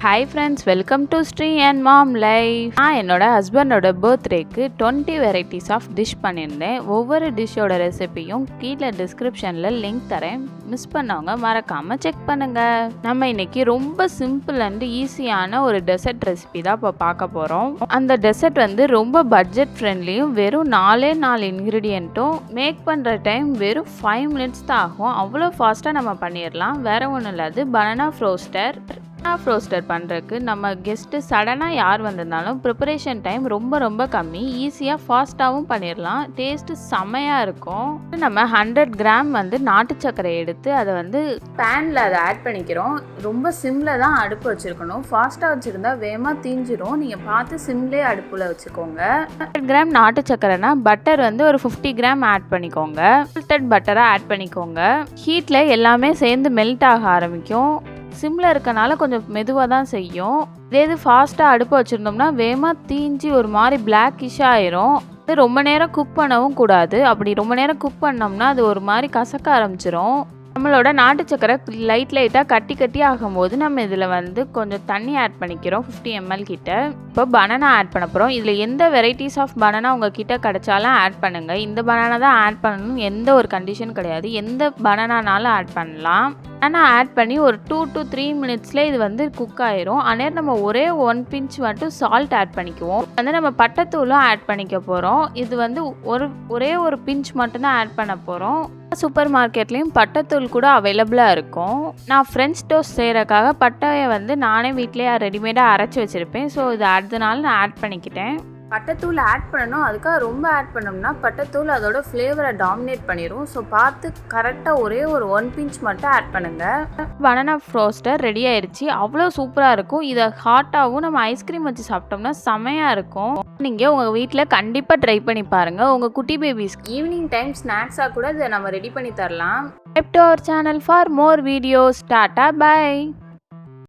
Hi friends, welcome to Sri and Mom Life. நான் என்னோட ஹஸ்பண்டோட பர்த்டேக்கு 20 வெரைட்டிஸ் ஆஃப் டிஷ் பண்ணியிருந்தேன். ஒவ்வொரு டிஷ்ஷோட ரெசிபியும் கீழே டிஸ்கிரிப்ஷனில் லிங்க் தரேன். மிஸ் பண்ணவங்க மறக்காமல் செக் பண்ணுங்கள். நம்ம இன்னைக்கு ரொம்ப சிம்பிள் அண்ட் ஈஸியான ஒரு டெசர்ட் ரெசிபி தான் இப்போ பார்க்க போகிறோம். அந்த டெசர்ட் ரொம்ப பட்ஜெட் ஃப்ரெண்ட்லியும் வெறும் 4 இன்க்ரீடியண்ட்டும் மேக் பண்ணுற டைம் வெறும் 5 மினிட்ஸ் தான் ஆகும். அவ்வளோ ஃபாஸ்ட்டாக நம்ம பண்ணிடலாம். வேறு ஒன்றும் இல்லை, அது பனானா ரோஸ்டர் பண்ணுறதுக்கு நம்ம கெஸ்ட்டு சடனாக யார் வந்திருந்தாலும் ப்ரிப்பரேஷன் டைம் ரொம்ப கம்மி, ஈஸியாக ஃபாஸ்ட்டாகவும் பண்ணிடலாம். டேஸ்ட்டு செம்மையாக இருக்கும். நம்ம 100 கிராம் நாட்டு சர்க்கரை எடுத்து அதை பேனில் அதை ஆட் பண்ணிக்கிறோம். ரொம்ப சிம்மில் தான் அடுப்பு வச்சுருக்கணும். ஃபாஸ்ட்டாக வச்சுருந்தா வேகமாக தீஞ்சிரும். நீங்கள் பார்த்து சிம்லேயே அடுப்பில் வச்சுக்கோங்க. 100 கிராம் நாட்டு சர்க்கரைனா பட்டர் ஒரு 50 கிராம் ஆட் பண்ணிக்கோங்க. மெல்டட் பட்டராக ஆட் பண்ணிக்கோங்க. ஹீட்டில் எல்லாமே சேர்ந்து மெல்ட் ஆக ஆரம்பிக்கும். சிம்மில் இருக்கனால கொஞ்சம் மெதுவாக தான் செய்யும். இதே ஃபாஸ்ட்டாக அடுப்பு வச்சுருந்தோம்னா வேகமாக தீஞ்சி ஒரு மாதிரி பிளாக்கிஷாக ஆயிரும். இது ரொம்ப நேரம் குக் பண்ணவும் கூடாது. அப்படி ரொம்ப நேரம் குக் பண்ணோம்னா அது ஒரு மாதிரி கசக்க ஆரம்பிச்சிரும். நம்மளோட நாட்டு சக்கரை லைட்டாக கட்டி ஆகும்போது நம்ம இதில் கொஞ்சம் தண்ணி ஆட் பண்ணிக்கிறோம், 50 ml கிட்ட. இப்போ பனானா ஆட் பண்ண போகிறோம். இதில் எந்த வெரைட்டிஸ் ஆஃப் பனானா உங்கள் கிட்ட கிடைச்சாலும் ஆட் பண்ணுங்கள். இந்த பனானா தான் ஆட் பண்ணணும், எந்த ஒரு கண்டிஷன் கிடையாது. எந்த பனானானாலும் ஆட் பண்ணலாம். பனானா ஆட் பண்ணி ஒரு 2 to 3 மினிட்ஸ்லேயே இது குக் ஆயிரும். ஆனால் நம்ம ஒரே 1 பிஞ்ச் மட்டும் சால்ட் ஆட் பண்ணிக்குவோம். நம்ம பட்டைத்தூளும் ஆட் பண்ணிக்க போகிறோம். இது ஒரே ஒரு பிஞ்ச் மட்டும்தான் ஆட் பண்ண போகிறோம். சூப்பர் மார்க்கெட்லேயும் பட்டைத்தூள் கூட அவைலபிளாக இருக்கும். நான் ஃப்ரெஞ்ச் டோஸ்ட் செய்கிறக்காக பட்டையை நானே வீட்டிலேயே ரெடிமேடாக அரைச்சி வச்சுருப்பேன். ஸோ இது அதனால நான் ஆட் பண்ணிக்கிட்டேன். பட்டைத்தூள் ஆட் பண்ணணும். அதுக்காக ரொம்ப ஆட் பண்ணோம்னா பட்டைத்தூள் அதோட ஃப்ளேவரை டாமினேட் பண்ணிடும். ஸோ பார்த்து கரெக்டாக ஒரே ஒரு 1 பிஞ்ச் மட்டும் ஆட் பண்ணுங்கள். பனானா ரோஸ்டர் ரெடி ஆயிடுச்சு. அவ்வளோ சூப்பராக இருக்கும். இதை ஹாட்டாகவும் நம்ம ஐஸ்கிரீம் வச்சு சாப்பிட்டோம்னா செமையாக இருக்கும். நீங்கள் உங்கள் வீட்டில் கண்டிப்பாக ட்ரை பண்ணி பாருங்கள். உங்கள் குட்டி பேபிஸ் ஈவினிங் டைம் ஸ்நாக்ஸாக கூட இதை நம்ம ரெடி பண்ணி தரலாம். Subscribe to our channel for more videos. டாட்டா, பை.